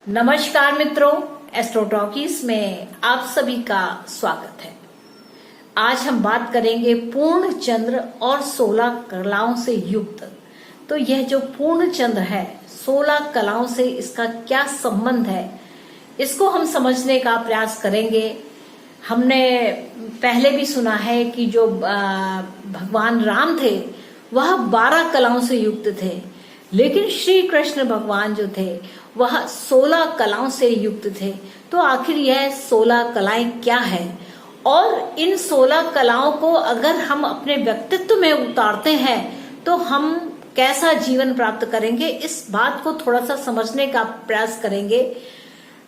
नमस्कार मित्रों, astro talkies में आप सभी का स्वागत है। आज हम बात करेंगे पूर्ण चंद्र और 16 कलाओं से युक्त। तो यह जो पूर्ण चंद्र है 16 कलाओं से इसका क्या संबंध है, इसको हम समझने का प्रयास करेंगे। हमने पहले भी सुना है कि जो भगवान राम थे वह 12 कलाओं से युक्त थे, लेकिन श्री कृष्ण भगवान जो थे वह 16 कलाओं से युक्त थे। तो आखिर यह 16 कलाएं क्या है और इन 16 कलाओं को अगर हम अपने व्यक्तित्व में उतारते हैं तो हम कैसा जीवन प्राप्त करेंगे, इस बात को थोड़ा सा समझने का प्रयास करेंगे।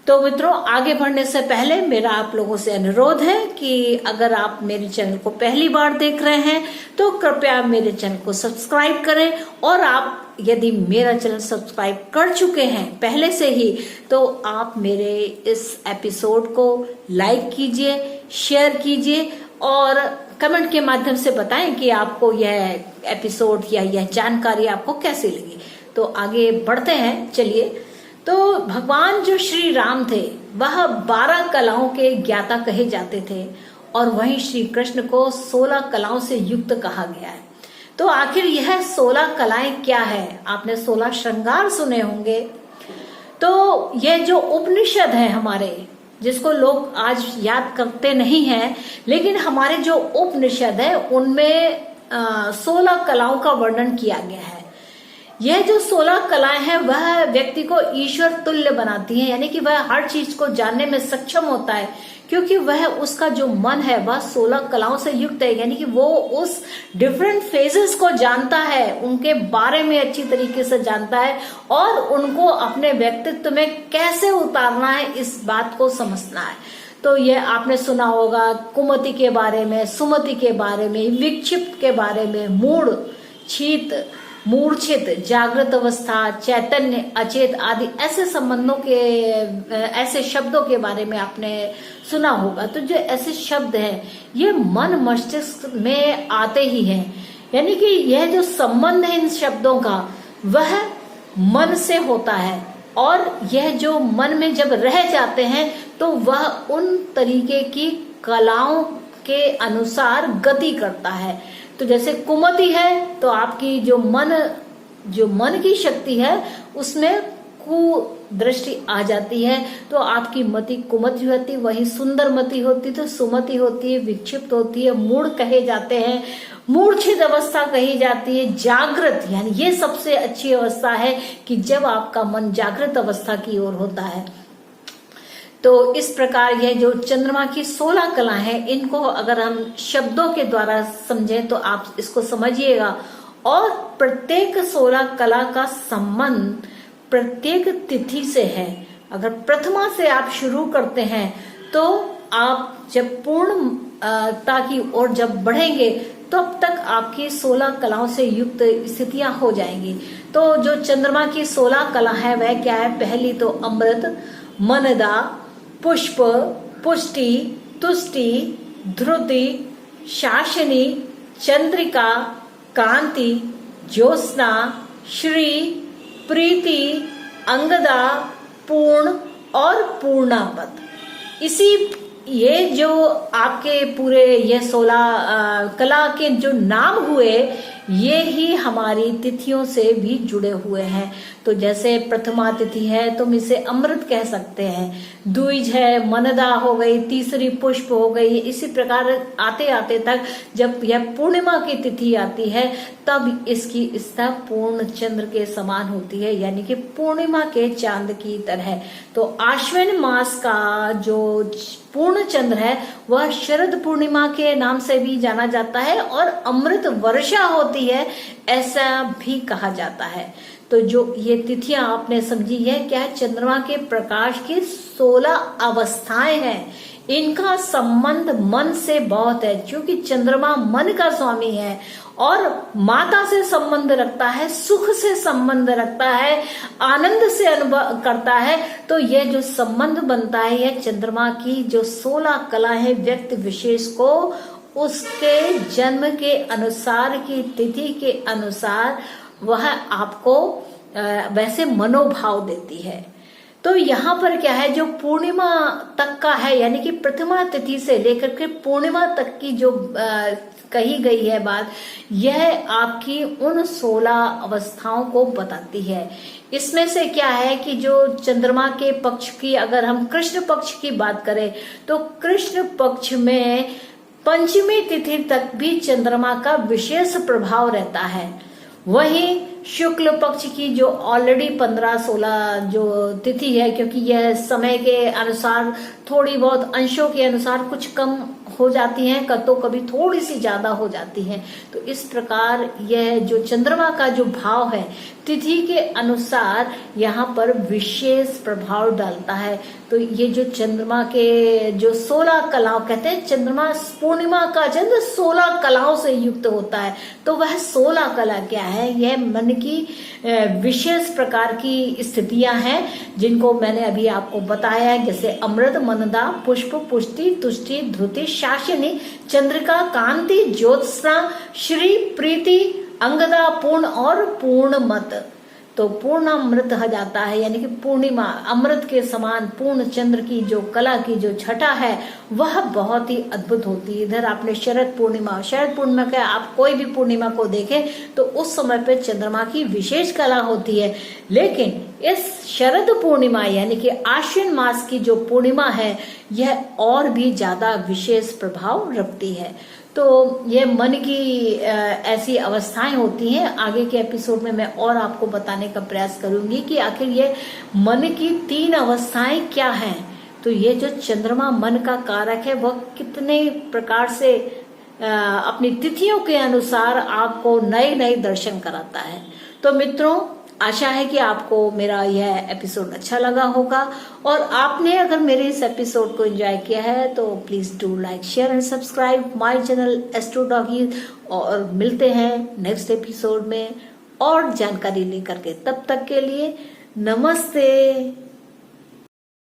तो मित्रों, आगे बढ़ने से पहले मेरा आप लोगों से अनुरोध है कि अगर आप मेरे चैनल को पहली बार देख रहे हैं तो कृपया मेरे चैनल को सब्सक्राइब करें, और आप यदि मेरा चैनल सब्सक्राइब कर चुके हैं पहले से ही तो आप मेरे इस एपिसोड को लाइक कीजिए, शेयर कीजिए और कमेंट के माध्यम से बताएं कि आपको यह एपिसोड या यह जानकारी आपको कैसी लगी। तो आगे बढ़ते हैं, चलिए। तो भगवान जो श्री राम थे वह 12 कलाओं के ज्ञाता कहे जाते थे, और वहीं श्री कृष्ण को 16 कलाओं से युक्त कहा गया है। तो आखिर यह 16 कलाएं क्या है? आपने 16 श्रृंगार सुने होंगे। तो यह जो उपनिषद है हमारे, जिसको लोग आज याद करते नहीं हैं, लेकिन हमारे जो उपनिषद है उनमें 16 कलाओं का वर्णन किया गया है। यह जो 16 कलाएं हैं वह व्यक्ति को ईश्वर तुल्य बनाती हैं, यानी कि वह हर चीज को जानने में सक्षम होता है, क्योंकि वह उसका जो मन है वह 16 कलाओं से युक्त है। यानी कि वो उस डिफरेंट फेजेस को जानता है, उनके बारे में अच्छी तरीके से जानता है और उनको अपने व्यक्तित्व में कैसे उतारना है इस बात को समझना है। तो यह आपने सुना होगा कुमति के बारे में, सुमति के बारे में, विक्षिप्त के बारे में, मूढ़, शीत, मूर्छित, जागृत अवस्था, चैतन्य, अचेत आदि ऐसे संबंधों के, ऐसे शब्दों के बारे में आपने सुना होगा। तो जो ऐसे शब्द हैं ये मन मस्तिष्क में आते ही हैं, यानी कि यह जो संबंध है इन शब्दों का वह मन से होता है, और यह जो मन में जब रह जाते हैं तो वह उन तरीके की कलाओं के अनुसार गति करता है। तो जैसे कुमति है तो आपकी जो मन की शक्ति है उसमें कुदृष्टि आ जाती है, तो आपकी मति कुमति होती, वही सुंदर मति होती तो सुमति होती है, विक्षिप्त होती है, मूढ़ कहे जाते हैं, मूर्छित अवस्था कही जाती है, जागृत, यानी ये सबसे अच्छी अवस्था है कि जब आपका मन जागृत अवस्था की ओर होता है। तो इस प्रकार यह जो चंद्रमा की 16 कला है, इनको अगर हम शब्दों के द्वारा समझें तो आप इसको समझिएगा। और प्रत्येक 16 कला का संबंध प्रत्येक तिथि से है। अगर प्रथमा से आप शुरू करते हैं तो आप जब पूर्णता की ओर जब बढ़ेंगे तब तक आपकी 16 कलाओं से युक्त स्थितियां हो जाएंगी। तो जो चंद्रमा की 16 कला है वह क्या है? पहली तो अमृत, मनदा, पुष्प, पुष्टि, तुष्टि, ध्रुति, शासनी, चंद्रिका, कांति, ज्योत्सना, श्री, प्रीति, अंगदा, पूर्ण और पूर्णापद। ये जो आपके पूरे ये 16 कला के जो नाम हुए ये ही हमारी तिथियों से भी जुड़े हुए हैं। तो जैसे प्रथमा तिथि है तुम इसे अमृत कह सकते हैं, द्विज है मनदा हो गई, तीसरी पुष्प हो गई। इसी प्रकार आते आते तक जब यह पूर्णिमा की तिथि आती है तब इसकी स्थिति पूर्ण चंद्र के समान होती है, यानी कि पूर्णिमा के चांद की तरह। तो आश्विन मास का जो पूर्ण चंद्र है वह शरद पूर्णिमा के नाम से भी जाना जाता है, और अमृत वर्षा होती है ऐसा भी कहा जाता है। तो जो ये तिथियां आपने समझी है क्या है? चंद्रमा के प्रकाश की 16 अवस्थाएं हैं। इनका संबंध मन से बहुत है, क्योंकि चंद्रमा मन का स्वामी है और माता से संबंध रखता है, सुख से संबंध रखता है, आनंद से अनुभव करता है। तो यह जो संबंध बनता है यह चंद्रमा की जो 16 कला है व्यक्ति विशेष को उसके जन्म के अनुसार की तिथि के अनुसार वह आपको वैसे मनोभाव देती है। तो यहाँ पर क्या है, जो पूर्णिमा तक का है, यानी कि प्रथमा तिथि से लेकर के पूर्णिमा तक की जो कही गई है बात, यह आपकी उन 16 अवस्थाओं को बताती है। इसमें से क्या है कि जो चंद्रमा के पक्ष की, अगर हम कृष्ण पक्ष की बात करें तो कृष्ण पक्ष में पंचमी तिथि तक भी चंद्रमा का विशेष प्रभाव रहता है। वहीं शुक्ल पक्ष की जो ऑलरेडी 15-16 जो तिथि है, क्योंकि यह समय के अनुसार थोड़ी बहुत अंशों के अनुसार कुछ कम हो जाती हैं, तो कभी थोड़ी सी ज्यादा हो जाती हैं। तो इस प्रकार यह जो चंद्रमा का जो भाव है तिथि के अनुसार यहाँ पर विशेष प्रभाव डालता है। तो ये जो चंद्रमा के जो 16 कलाओं, कहते हैं चंद्रमा पूर्णिमा का चंद्र 16 कलाओं से युक्त होता है। तो वह 16 कला क्या है, यह मन की विशेष प्रकार की स्थितियां हैं जिनको मैंने अभी आपको बताया है, जैसे अमृत, मनदा, पुष्प, पुष्टि, तुष्टि, धृति, शासिनी, चंद्रिका, कांति, ज्योत्सना, श्री, प्रीति, अंगदा, पूर्ण और पूर्णमत। तो पूर्ण अमृत कहा जाता है, यानी कि पूर्णिमा अमृत के समान पूर्ण चंद्र की जो कला की जो छटा है वह बहुत ही अद्भुत होती है। इधर आपने शरद पूर्णिमा का आप कोई भी पूर्णिमा को देखें तो उस समय पे चंद्रमा की विशेष कला होती है। लेकिन इस शरद पूर्णिमा यानी कि आश्विन मास की जो पूर्णिमा है यह और भी ज्यादा विशेष प्रभाव रखती है। तो ये मन की ऐसी अवस्थाएं होती हैं। आगे के एपिसोड में मैं और आपको बताने का प्रयास करूंगी कि आखिर ये मन की 3 अवस्थाएं क्या हैं। तो ये जो चंद्रमा मन का कारक है वह कितने प्रकार से अपनी तिथियों के अनुसार आपको नए नए दर्शन कराता है। तो मित्रों, आशा है कि आपको मेरा यह एपिसोड अच्छा लगा होगा, और आपने अगर मेरे इस एपिसोड को एंजॉय किया है तो please do like, share and subscribe my channel astro doggies. और मिलते हैं नेक्स्ट एपिसोड में और जानकारी लेकर के। तब तक के लिए नमस्ते।